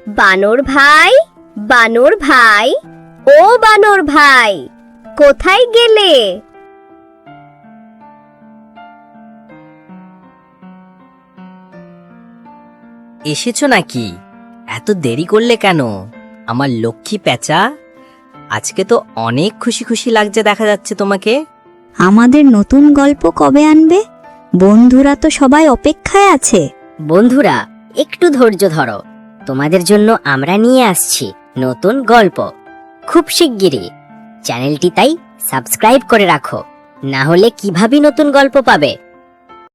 বানর ভাই, বানর ভাই, ও বানর ভাই, কোথায় গেলে? এসেছো নাকি? এত দেরি করলে কেন আমার লক্ষ্মী পেঁচা? আজকে তো অনেক খুশি খুশি লাগছে দেখা যাচ্ছে তোমাকে। আমাদের নতুন গল্প কবে আনবে? বন্ধুরা তো সবাই অপেক্ষায় আছে। বন্ধুরা, একটু ধৈর্য ধরো, তোমাদের জন্য আমরা নিয়ে আসছি নতুন গল্প খুব শিগগিরই। চ্যানেলটি তাই সাবস্ক্রাইব করে রাখো, না হলে কিভাবে নতুন গল্প পাবে?